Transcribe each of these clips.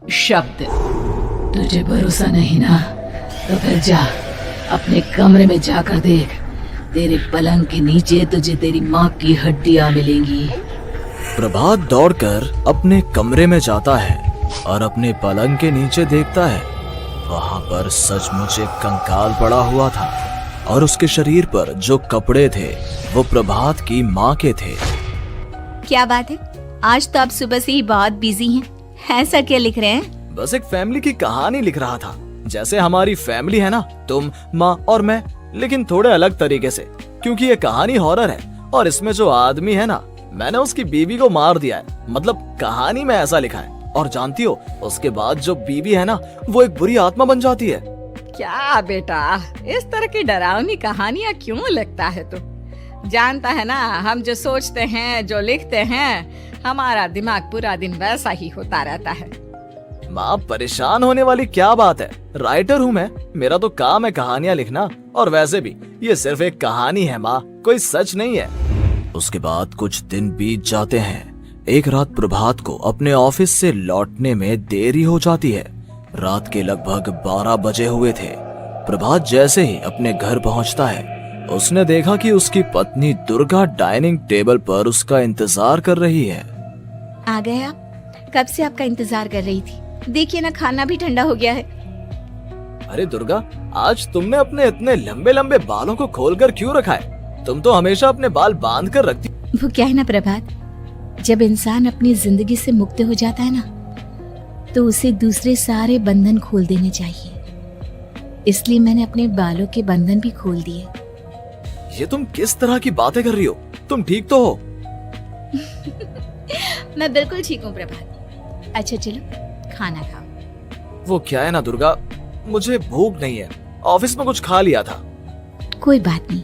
शब्द। तुझे भरोसा नहीं ना, तो फिर जा अपने कमरे में जाकर देख। तेरे पलंग के नीचे तुझे तेरी माँ की हड्डियाँ मिलेंगी। प्रभात दौड़कर अपने कमरे में जाता है और अपने पलंग के नीचे देखता है। वहां पर सचमुच एक कंकाल पड़ा हुआ था और उसके शरीर पर जो कपड़े थे वो प्रभात की माँ के थे। क्या बात है, आज तो आप सुबह से ही बहुत बिजी हैं। ऐसा क्या लिख रहे हैं? बस एक फैमिली की कहानी लिख रहा था। जैसे हमारी फैमिली है ना, तुम, माँ और मैं, लेकिन थोड़े अलग तरीके से, क्योंकि ये कहानी हॉरर है और इसमें जो आदमी है ना, मैंने उसकी बीवी को मार दिया है। मतलब कहानी में ऐसा लिखा है। और जानती हो, उसके बाद जो बीवी है ना, वो एक बुरी आत्मा बन जाती है। क्या बेटा, इस तरह की डरावनी कहानियाँ क्यों लिखता है तू? जानता है ना, हम जो सोचते हैं, जो लिखते हैं, हमारा दिमाग पूरा दिन वैसा ही होता रहता है। माँ, परेशान होने वाली क्या बात है? राइटर हूँ मैं, मेरा तो काम है कहानियाँ लिखना। और वैसे भी ये सिर्फ एक कहानी है माँ, कोई सच नहीं है। उसके बाद कुछ दिन बीत जाते हैं। एक रात प्रभात को अपने ऑफिस से लौटने में देरी हो जाती है। रात के लगभग 12 बजे हुए थे। प्रभात जैसे ही अपने घर पहुंचता है, उसने देखा कि उसकी पत्नी दुर्गा डाइनिंग टेबल पर उसका इंतजार कर रही है। आ गए आप? कब से आपका इंतजार कर रही थी। देखिए ना, खाना भी ठंडा हो गया है। अरे दुर्गा, आज तुमने अपने इतने लंबे लंबे बालों को खोलकर क्यों रखा है? तुम तो हमेशा अपने बाल बांध कर रखती। वो क्या है ना प्रभात, जब इंसान अपनी जिंदगी से मुक्त हो जाता है ना, तो उसे दूसरे सारे बंधन खोल देने चाहिए। इसलिए मैंने अपने बालों के बंधन भी खोल दिए। ये तुम किस तरह की बातें कर रही हो? तुम ठीक तो हो? मैं बिल्कुल ठीक हूँ प्रभात। अच्छा चलो खाना खाओ। वो क्या है ना दुर्गा, मुझे भूख नहीं है। ऑफिस में कुछ खा लिया था। कोई बात नहीं,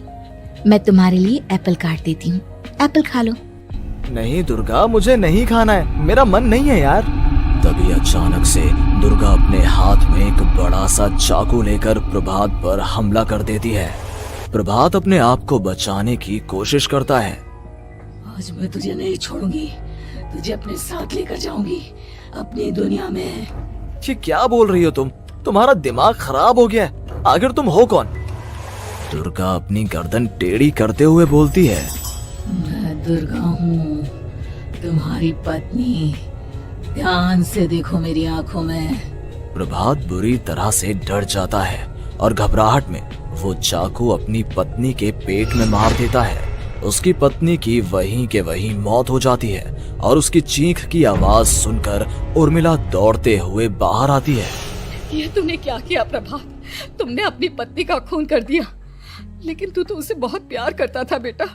मैं तुम्हारे लिए एप्पल काट देती हूँ, एप्पल खा लो। नहीं दुर्गा, मुझे नहीं खाना है, मेरा मन नहीं है यार। तभी अचानक से दुर्गा अपने हाथ में एक बड़ा सा चाकू लेकर प्रभात पर हमला कर देती है। प्रभात अपने आप को बचाने की कोशिश करता है। आज मैं तुझे नहीं छोड़ूंगी, तुझे अपने साथ लेकर जाऊंगी अपनी दुनिया में। ये क्या बोल रही हो तुम? तुम्हारा दिमाग खराब हो गया है। आखिर तुम हो कौन? दुर्गा अपनी गर्दन टेढ़ी करते हुए बोलती है। मैं दुर्गा हूँ, तुम्हारी पत्नी। ध्यान से देखो मेरी आंखों में। प्रभात बुरी तरह से डर जाता है और घबराहट में वो चाकू अपनी पत्नी के पेट में मार देता है। उसकी पत्नी की वहीं के वहीं मौत हो जाती है और उसकी चीख की आवाज सुनकर उर्मिला दौड़ते हुए बाहर आती है। ये तूने क्या किया प्रभात? तुमने अपनी पत्नी का खून कर दिया, लेकिन तू तो उसे बहुत प्यार करता था बेटा।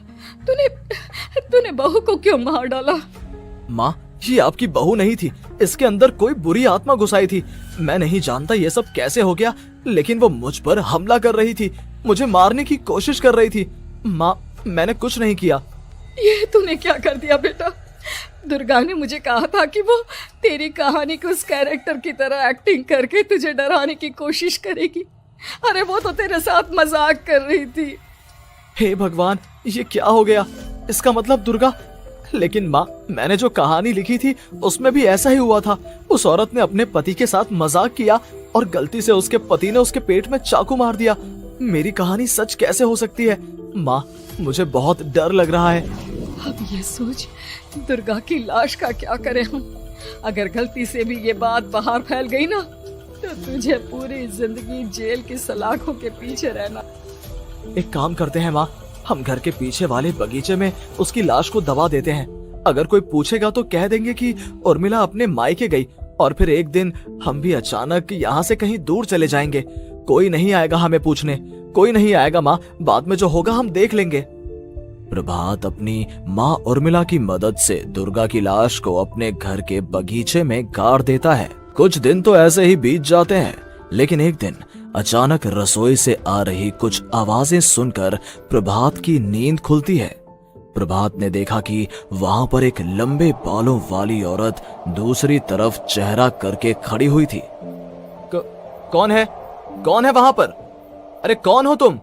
तूने बहू को क्यों मार डाला? माँ, ये आपकी बहू नहीं थी, इसके अंदर कोई बुरी आत्मा घुसाई थी। मैं नहीं जानता ये सब कैसे हो गया, लेकिन वो मुझ पर हमला कर रही थी, मुझे मारने की कोशिश कर रही थी। माँ, मैंने कुछ नहीं किया। ये तूने क्या कर दिया बेटा? दुर्गा ने मुझे कहा था कि वो तेरी कहानी के उस कैरेक्टर की तरह एक्टिंग करके तुझे डराने की कोशिश करेगी। अरे वो तो तेरे साथ मजाक कर रही थी। हे भगवान, ये क्या हो गया? इसका मतलब दुर्गा। लेकिन माँ, मैंने जो कहानी लिखी थी उसमें भी ऐसा ही हुआ था। उस औरत ने अपने पति के साथ मजाक किया और गलती से उसके पति ने उसके पेट में चाकू मार दिया। मेरी कहानी सच कैसे हो सकती है? माँ, मुझे बहुत डर लग रहा है। अब ये सोच, दुर्गा की लाश का क्या करें हम? अगर गलती से भी ये बात बाहर फैल गई ना, तो तुझे पूरी जिंदगी जेल की सलाखों के पीछे रहना। एक काम करते हैं माँ, हम घर के पीछे वाले बगीचे में उसकी लाश को दबा देते हैं। अगर कोई पूछेगा तो कह देंगे कि उर्मिला अपने मायके गई और फिर एक दिन हम भी अचानक यहाँ से कहीं दूर चले जाएंगे। कोई नहीं आएगा हमें पूछने, कोई नहीं आएगा माँ, बाद में जो होगा हम देख लेंगे। प्रभात अपनी माँ उर्मिला की मदद से दुर्गा की लाश को अपने घर के बगीचे में गाड़ देता है। कुछ दिन तो ऐसे ही बीत जाते हैं, लेकिन एक दिन अचानक रसोई से आ रही कुछ आवाजें सुनकर प्रभात की नींद खुलती है। प्रभात ने देखा कि वहां पर एक लंबे बालों वाली औरत दूसरी तरफ चेहरा करके खड़ी हुई थी। कौन है? कौन है वहां पर? अरे कौन हो तुम?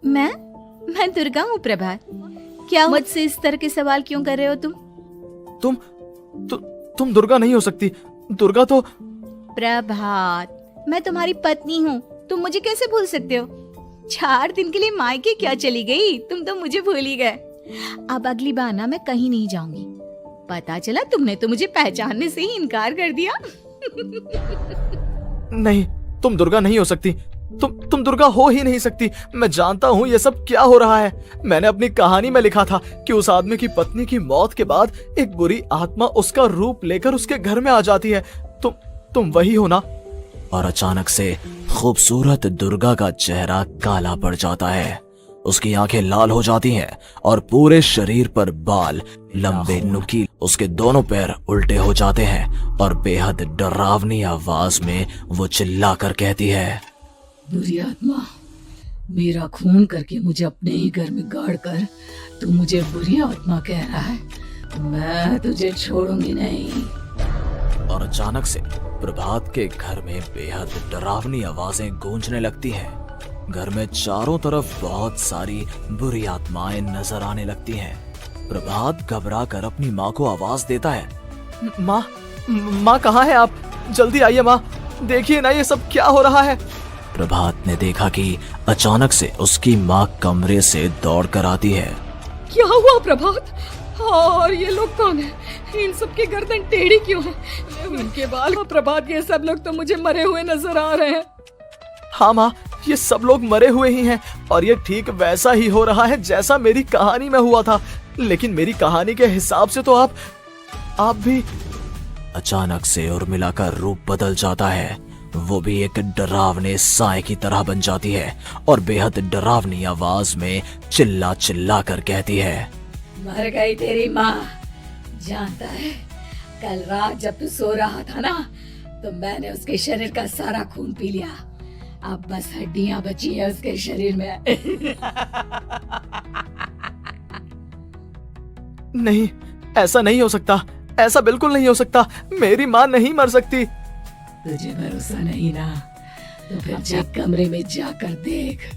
मैं दुर्गा हूँ प्रभात। क्या मुझसे इस तरह के सवाल क्यों कर रहे हो तुम? तुम दुर्गा नहीं हो सकती। दुर्गा तो प्रभात, मैं तुम्हारी पत्नी हूँ, तुम मुझे कैसे भूल सकते हो? 4 दिन के लिए मायके क्या चली गई? तुम तो मुझे भूल ही गए। अब अगली बार ना मैं कहीं नहीं जाऊंगी। पता चला तुमने तो मुझे पहचानने से ही इनकार कर दिया। नहीं, तुम दुर्गा नहीं हो सकती। तुम दुर्गा हो ही नहीं सकती। मैं जानता हूँ ये सब क्या हो रहा है। मैंने अपनी कहानी में लिखा था कि उस आदमी की पत्नी की मौत के बाद एक बुरी आत्मा उसका रूप लेकर उसके घर में आ जाती है। तुम वही हो ना? और अचानक से खूबसूरत दुर्गा का चेहरा काला पड़ जाता है। उसकी आंखें लाल हो जाती हैं और पूरे शरीर पर बाल लंबे नुकीले, उसके दोनों पैर उल्टे हो जाते हैं और बेहद डरावनी आवाज में वो चिल्लाकर कहती है, बुरी आत्मा, मेरा खून करके मुझे अपने ही घर में गाड़ कर तू मुझे बुरी आत्मा कह रहा है? मैं तुझे छोड़ूंगी नहीं। और अचानक से प्रभात के घर में बेहद डरावनी आवाजें गूंजने लगती हैं। घर में चारों तरफ बहुत सारी बुरी आत्माएं नजर आने लगती हैं। प्रभात घबरा कर अपनी माँ को आवाज देता है, माँ कहाँ है आप? जल्दी आइए माँ, देखिए ना ये सब क्या हो रहा है। प्रभात ने देखा कि अचानक से उसकी माँ कमरे से दौड़ कर आती है। क्या हुआ प्रभात? और ये लोग कौन है? इन सब की गर्दन टेढ़ी क्यों है? उनके बाल? प्रभात, ये सब लोग तो मुझे मरे हुए नजर आ रहे हैं। हाँ माँ, ये सब लोग मरे हुए ही हैं और ये ठीक वैसा ही हो रहा है जैसा मेरी कहानी में हुआ था। लेकिन मेरी कहानी के हिसाब से तो आप भी। अचानक से उर्मिला का रूप बदल जाता है। वो भी एक डरावने साए की तरह बन जाती है और बेहद डरावनी आवाज में चिल्ला चिल्ला कर कहती है, मर गई तेरी माँ। जानता है, कल रात जब तू सो रहा था ना, तो मैंने उसके शरीर का सारा खून पी लिया। अब बस हड्डियां बची है उसके शरीर में। नहीं, ऐसा नहीं हो सकता, ऐसा बिल्कुल नहीं हो सकता। मेरी माँ नहीं मर सकती। तुझे भरोसा नहीं ना, तो फिर चेक कमरे में जाकर देख।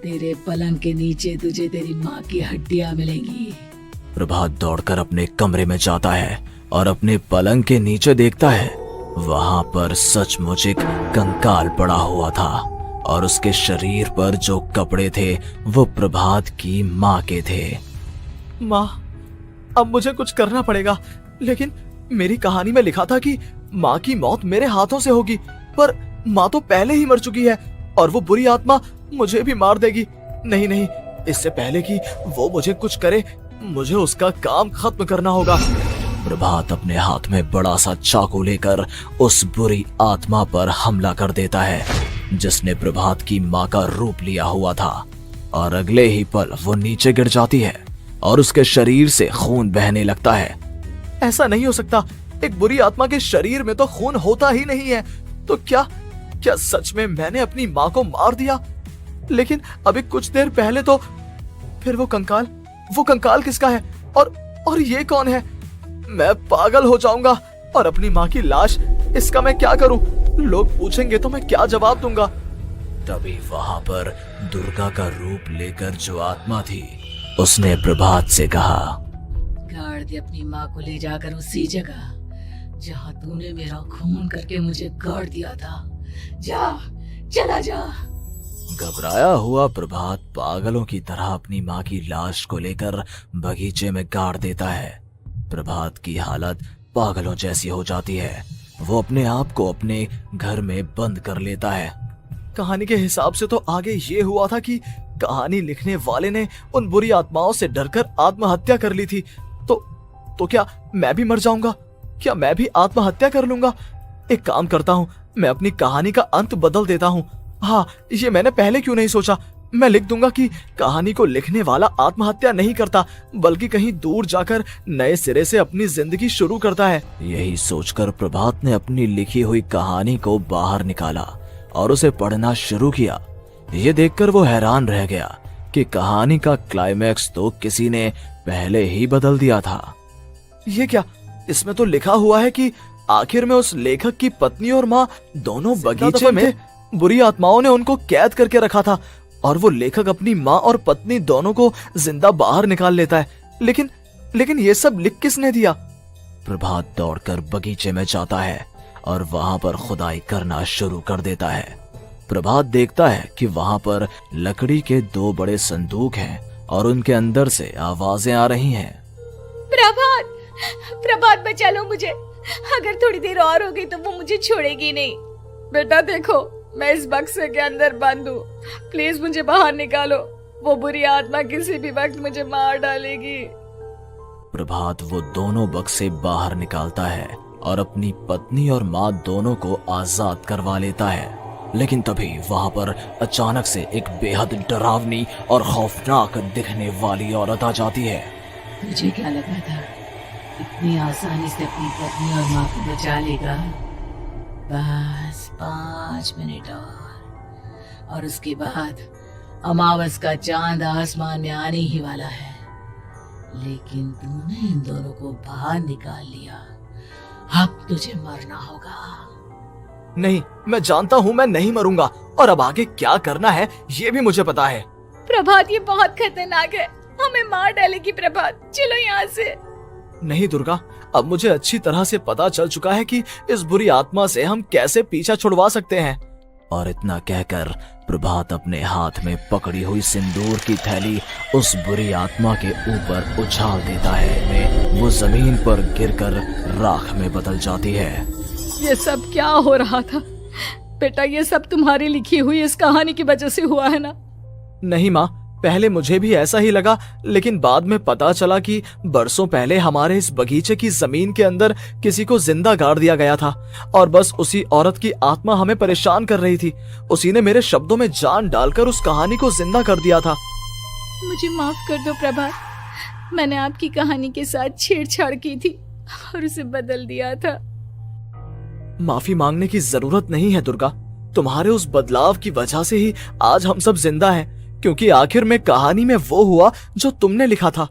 तेरे पलंग के नीचे तुझे तेरी माँ की हड्डियां मिलेंगी। प्रभात दौड़कर अपने कमरे में जाता है और अपने पलंग के नीचे देखता है। वहां पर सचमुच एक कंकाल पड़ा हुआ था और उसके शरीर पर जो कपड़े थे वो प्रभात की माँ के थे। माँ, अब मुझे कुछ करना पड़ेगा। लेकिन मेरी कहानी में लिखा था कि माँ की मौत मेरे हाथों से होगी, पर माँ तो पहले ही मर चुकी है और वो बुरी आत्मा मुझे भी मार देगी। नहीं, इससे पहले कि वो मुझे कुछ करे, मुझे उसका काम खत्म करना होगा। प्रभात अपने हाथ में बड़ा सा चाकू लेकर उस बुरी आत्मा पर हमला कर देता है जिसने प्रभात की माँ का रूप लिया हुआ था। और अगले ही पल वो नीचे गिर जाती है और उसके शरीर से खून बहने लगता है। ऐसा नहीं हो सकता, एक बुरी आत्मा के शरीर में तो खून होता ही नहीं है। तो क्या सच में मैंने अपनी माँ को मार दिया? लेकिन अभी कुछ देर पहले तो फिर वो कंकाल किसका है? और ये कौन है? मैं पागल हो जाऊंगा। और अपनी माँ की लाश, इसका मैं क्या करूं? लोग पूछेंगे तो मैं क्या जवाब दूंगा? तभी वहां पर दुर्गा का रूप लेकर जो आत्मा थी उसने प्रभात से कहा, गाड़ दे अपनी माँ को ले जाकर उसी जगह जहाँ तूने मेरा खून करके मुझे गाड़ दिया था। जा, चला जा। घबराया हुआ प्रभात पागलों की तरह अपनी माँ की लाश को लेकर बगीचे में गाड़ देता है। प्रभात की हालत पागलों जैसी हो जाती है। वो अपने आप को अपने घर में बंद कर लेता है। कहानी के हिसाब से तो आगे ये हुआ था कि कहानी लिखने वाले ने उन बुरी आत्माओं से डरकर आत्महत्या कर ली थी। तो क्या मैं भी मर जाऊंगा? क्या मैं भी आत्महत्या कर लूंगा? एक काम करता हूँ, मैं अपनी कहानी का अंत बदल देता हूँ। हाँ, ये मैंने पहले क्यों नहीं सोचा। मैं लिख दूंगा कि कहानी को लिखने वाला आत्महत्या नहीं करता, बल्कि कहीं दूर जाकर नए सिरे से अपनी जिंदगी शुरू करता है। यही सोचकर प्रभात ने अपनी लिखी हुई कहानी को बाहर निकाला और उसे पढ़ना शुरू किया। ये देखकर वो हैरान रह गया कि कहानी का क्लाइमैक्स तो किसी ने पहले ही बदल दिया था। ये क्या? इसमें तो लिखा हुआ है कि आखिर में उस लेखक की पत्नी और माँ दोनों बगीचे में बुरी आत्माओं ने उनको कैद करके रखा था और वो लेखक अपनी माँ और पत्नी दोनों को जिंदा बाहर निकाल लेता है। लेकिन ये सब लिख किसने दिया? प्रभात दौड़कर बगीचे में जाता है और वहां पर खुदाई करना शुरू कर देता है। प्रभात देखता है कि वहां पर लकड़ी के 2 बड़े संदूक हैं और उनके अंदर से आवाजें आ रही हैं। प्रभात, प्रभात बचा लो मुझे, अगर थोड़ी देर और हो गई तो वो मुझे छोड़ेगी नहीं। बेटा देखो, मैं इस बक्से के अंदर बंद हूँ, प्लीज मुझे बाहर निकालो, वो बुरी आत्मा किसी भी वक्त मुझे मार डालेगी। प्रभात वो दोनों बक्से बाहर निकालता है और अपनी पत्नी और माँ दोनों को आजाद करवा लेता है। लेकिन तभी वहां पर अचानक से एक बेहद डरावनी और खौफनाक दिखने वाली औरत आ जाती है। तुझे क्या लगा था इतनी आसानी से अपनी पत्नी और माँ को बचा लेगा? बस 5 मिनट और उसके बाद अमावस का चांद आसमान में आने ही वाला है। लेकिन तूने इन दोनों को बाहर निकाल लिया, अब तुझे मरना होगा। नहीं, मैं जानता हूँ मैं नहीं मरूंगा, और अब आगे क्या करना है ये भी मुझे पता है। प्रभात, ये बहुत खतरनाक है, हमें मार डालेगी। प्रभात, चलो यहाँ से। नहीं दुर्गा, अब मुझे अच्छी तरह से पता चल चुका है कि इस बुरी आत्मा से हम कैसे पीछा छुड़वा सकते हैं। और इतना कहकर प्रभात अपने हाथ में पकड़ी हुई सिंदूर की थैली उस बुरी आत्मा के ऊपर उछाल देता है। वो जमीन पर गिरकर राख में बदल जाती है। ये सब क्या हो रहा था बेटा? ये सब तुम्हारी लिखी हुई इस कहानी की वजह से हुआ है ना? नहीं माँ, पहले मुझे भी ऐसा ही लगा, लेकिन बाद में पता चला कि बरसों पहले हमारे इस बगीचे की जमीन के अंदर किसी को जिंदा गाड़ दिया गया था और बस उसी औरत की आत्मा हमें परेशान कर रही थी। उसी ने मेरे शब्दों में जान डालकर उस कहानी को जिंदा कर दिया था। मुझे माफ कर दो प्रभात, मैंने आपकी कहानी के साथ छेड़छाड़ की थी और उसे बदल दिया था। माफी मांगने की जरूरत नहीं है दुर्गा, तुम्हारे उस बदलाव की वजह से ही आज हम सब जिंदा हैं, क्योंकि आखिर में कहानी में वो हुआ जो तुमने लिखा था।